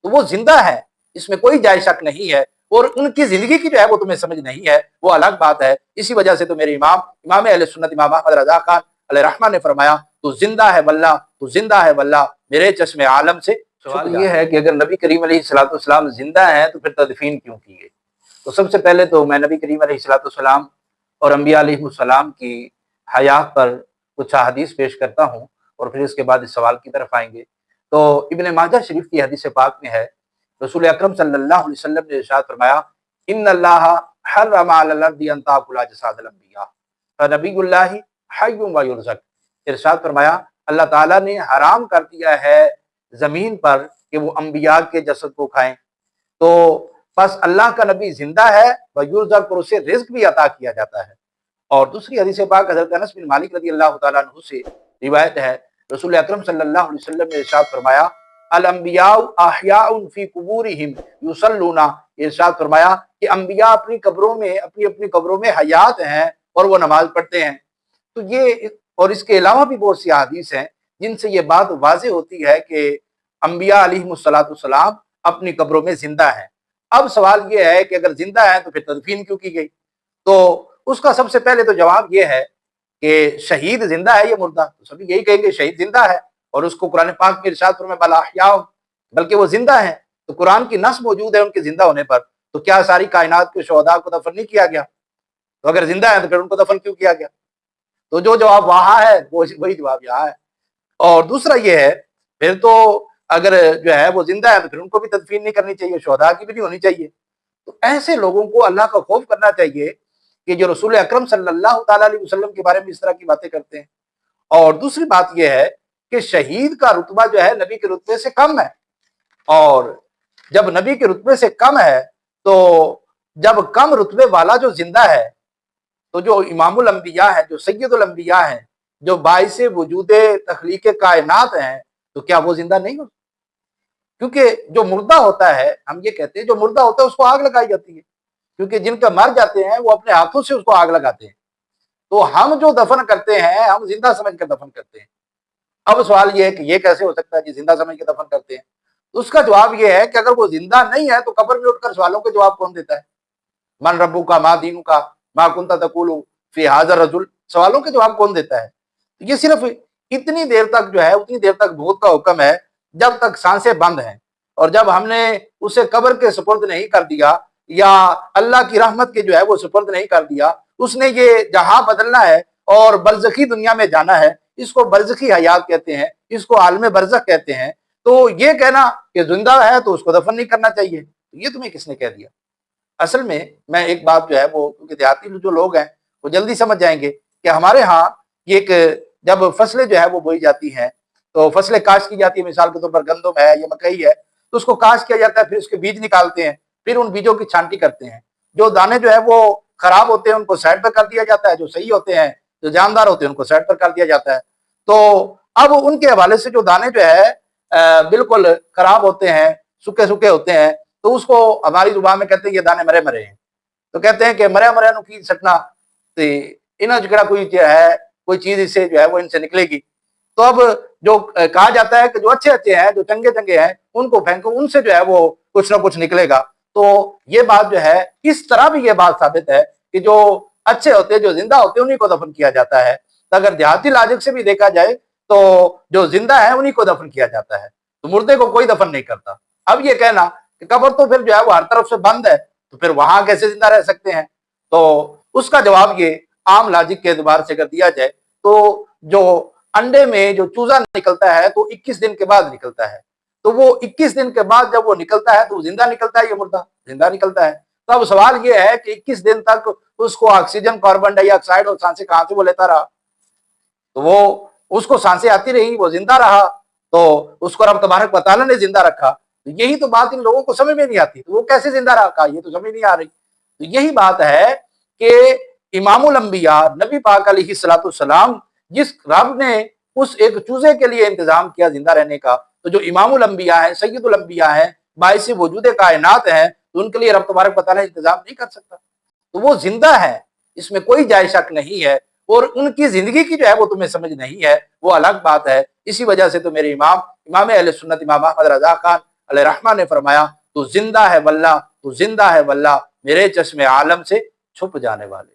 تو وہ زندہ ہے، اس میں کوئی جائز شک نہیں ہے، اور ان کی زندگی کی جو ہے وہ تمہیں سمجھ نہیں ہے، وہ الگ بات ہے۔ اسی وجہ سے تو میرے امام اہل سنت امام احمد رضا خان علیہ رحمہ نے فرمایا تو زندہ ہے واللہ، تو زندہ ہے واللہ، میرے چشم عالم سے سوال یہ ہے کہ اگر نبی کریم علیہ الصلوۃ والسلام زندہ ہیں تو پھر تدفین کیوں کی گئی؟ تو سب سے پہلے تو میں نبی کریم علیہ الصلوۃ والسلام اور انبیاء علیہ السلام کی حیات پر کچھ احادیث پیش کرتا ہوں، اور پھر اس کے بعد اس سوال کی طرف آئیں گے۔ تو ابن ماجہ شریف کی حدیث پاک میں ہے، رسول اکرم صلی اللہ علیہ وسلم نے ارشاد فرمایا ان اللہ حرم علی الارض ان تاکل اجساد الانبیاء فنبی اللہ حی و یرزق۔ ارشاد فرمایا اللہ تعالیٰ نے حرام کر دیا ہے زمین پر کہ وہ انبیاء کے جسد کو کھائیں، تو بس اللہ کا نبی زندہ ہے و یرزق، اور اسے رزق بھی عطا کیا جاتا ہے۔ اور دوسری حدیث پاک حضرت انس بن مالک رضی اللہ تعالیٰ عنہ سے روایت ہے، رسول اکرم صلی اللہ علیہ وسلم نے ارشاد فرمایا الانبیاء احیاء فی قبورہم یصلون، ارشاد فرمایا کہ انبیاء اپنی قبروں میں اپنی قبروں میں حیات ہیں اور وہ نماز پڑھتے ہیں۔ تو یہ اور اس کے علاوہ بھی بہت سی احادیث ہیں جن سے یہ بات واضح ہوتی ہے کہ انبیاء علیہ الصلوۃ والسلام اپنی قبروں میں زندہ ہیں۔ اب سوال یہ ہے کہ اگر زندہ ہیں تو پھر تدفین کیوں کی گئی؟ تو اس کا سب سے پہلے تو جواب یہ ہے کہ شہید زندہ ہے یا مردہ؟ تو سبھی یہی کہیں گے شہید زندہ ہے، اور اس کو قرآن پاک میں ارشاد فرمایا بل احیاء، بلکہ وہ زندہ ہیں۔ تو قرآن کی نص موجود ہے ان کے زندہ ہونے پر، تو کیا ساری کائنات کے شہداء کو دفن نہیں کیا گیا؟ تو اگر زندہ ہیں تو پھر ان کو دفن کیوں کیا گیا؟ تو جو جواب وہاں ہے وہی جواب یہاں ہے۔ اور دوسرا یہ ہے پھر تو اگر جو ہے وہ زندہ ہے تو پھر ان کو بھی تدفین نہیں کرنی چاہیے، شہداء کی بھی نہیں ہونی چاہیے۔ تو ایسے لوگوں کو اللہ کا خوف کرنا چاہیے کہ جو رسول اکرم صلی اللہ تعالیٰ علیہ وسلم کے بارے میں اس طرح کی باتیں کرتے ہیں۔ اور دوسری بات یہ ہے کہ شہید کا رتبہ جو ہے نبی کے رتبے سے کم ہے، اور جب نبی کے رتبے سے کم ہے تو جب کم رتبے والا جو زندہ ہے تو جو امام الانبیاء ہے، جو سید الانبیاء ہیں، جو باعث وجود تخلیق کائنات ہیں، تو کیا وہ زندہ نہیں ہو؟ کیونکہ جو مردہ ہوتا ہے، ہم یہ کہتے ہیں جو مردہ ہوتا ہے اس کو آگ لگائی جاتی ہے، کیونکہ جن کا مر جاتے ہیں وہ اپنے ہاتھوں سے اس کو آگ لگاتے ہیں۔ تو ہم جو دفن کرتے ہیں ہم زندہ سمجھ کر دفن کرتے ہیں۔ اب سوال یہ ہے کہ یہ کیسے ہو سکتا ہے کہ زندہ سمجھ کے دفن کرتے ہیں؟ تو اس کا جواب یہ ہے کہ اگر وہ زندہ نہیں ہے تو قبر میں اٹھ کر سوالوں کے جواب کون دیتا ہے؟ من ربو کا، ما دینو کا، ما کنت تقول فی ھذا الرجل، سوالوں کے جواب کون دیتا ہے؟ یہ صرف اتنی دیر تک جو ہے اتنی دیر تک موت کا حکم ہے جب تک سانسیں بند ہیں، اور جب ہم نے اسے قبر کے سپرد نہیں کر دیا یا اللہ کی رحمت کے جو ہے وہ سپرد نہیں کر دیا، اس نے یہ جہاں بدلنا ہے اور برزخی دنیا میں جانا ہے، اس کو برزخی حیات کہتے ہیں، اس کو عالم برزخ کہتے ہیں۔ تو یہ کہنا کہ زندہ ہے تو اس کو دفن نہیں کرنا چاہیے، یہ تمہیں کس نے کہہ دیا؟ اصل میں ایک بات جو ہے وہ کیونکہ دیہاتی جو لوگ ہیں وہ جلدی سمجھ جائیں گے کہ ہمارے ہاں یہ ایک جب فصلیں جو ہے وہ بوئی جاتی ہیں تو فصلیں کاشت کی جاتی ہے، مثال کے طور پر گندم ہے یا مکئی ہے، تو اس کو کاشت کیا جاتا ہے، پھر اس کے بیج نکالتے ہیں، پھر ان بیجوں کی چھانٹی کرتے ہیں۔ جو دانے جو ہے وہ خراب ہوتے ہیں ان کو سائڈ پر کر دیا جاتا ہے، جو صحیح ہوتے ہیں جو جاندار ہوتے ہیں ان کو سائڈ پر کر دیا جاتا ہے۔ تو اب ان کے حوالے سے جو دانے جو ہے بالکل خراب ہوتے ہیں، سکے سکے ہوتے ہیں، تو اس کو ہماری زبان میں کہتے ہیں یہ دانے مرے مرے ہیں، تو کہتے ہیں کہ مرے مرے نو کی سٹنا تے انہاں جڑا کوئی چیز اس سے جو ہے وہ ان سے نکلے گی۔ تو اب جو کہا جاتا ہے کہ جو اچھے اچھے ہیں، جو چنگے چنگے ہیں، ان کو پھینکو، ان سے جو ہے وہ کچھ نہ کچھ نکلے گا۔ تو یہ بات جو ہے اس طرح بھی یہ بات ثابت ہے کہ جو اچھے ہوتے ہیں جو زندہ ہوتے ہیں انہی کو دفن کیا جاتا ہے۔ تو اگر دیہاتی لاجک سے بھی دیکھا جائے تو جو زندہ ہے انہی کو دفن کیا جاتا ہے، تو مردے کو کوئی دفن نہیں کرتا۔ اب یہ کہنا کہ قبر تو پھر جو ہے وہ ہر طرف سے بند ہے تو پھر وہاں کیسے زندہ رہ سکتے ہیں، تو اس کا جواب یہ عام لاجک کے اعتبار سے اگر دیا جائے تو جو انڈے میں جو چوزا نکلتا ہے تو 21 دن کے بعد نکلتا ہے، تو وہ 21 دن کے بعد جب وہ نکلتا ہے تو وہ زندہ نکلتا ہے یا مردہ؟ زندہ نکلتا ہے۔ تو اب سوال یہ ہے کہ 21 دن تک اس کو آکسیجن، کاربن ڈائی آکسائڈ اور سانسیں کہاں سے وہ لیتا رہا؟ تو وہ اس کو سانسیں آتی رہی، وہ زندہ رہا، تو اس کو رب تبارک و تعالیٰ نے زندہ رکھا۔ تو یہی تو بات ان لوگوں کو سمجھ میں نہیں آتی، تو وہ کیسے زندہ رکھا یہ تو سمجھ نہیں آ رہی۔ تو یہی بات ہے کہ امام الانبیاء نبی پاک علیہ الصلوۃ والسلام جس رب نے اس ایک چوزے کے لیے انتظام کیا زندہ رہنے کا، تو جو امام الانبیاء ہیں، سید الانبیاء ہیں، باعث وجود کائنات ہیں، تو ان کے لیے رب تبارک و تعالیٰ انتظام نہیں کر سکتا؟ تو وہ زندہ ہے، اس میں کوئی جائز شک نہیں ہے، اور ان کی زندگی کی جو ہے وہ تمہیں سمجھ نہیں ہے، وہ الگ بات ہے۔ اسی وجہ سے تو میرے امام اہل سنت امام احمد رضا خان علیہ رحمہ نے فرمایا تو زندہ ہے واللہ، تو زندہ ہے واللہ میرے چشم عالم سے چھپ جانے والے۔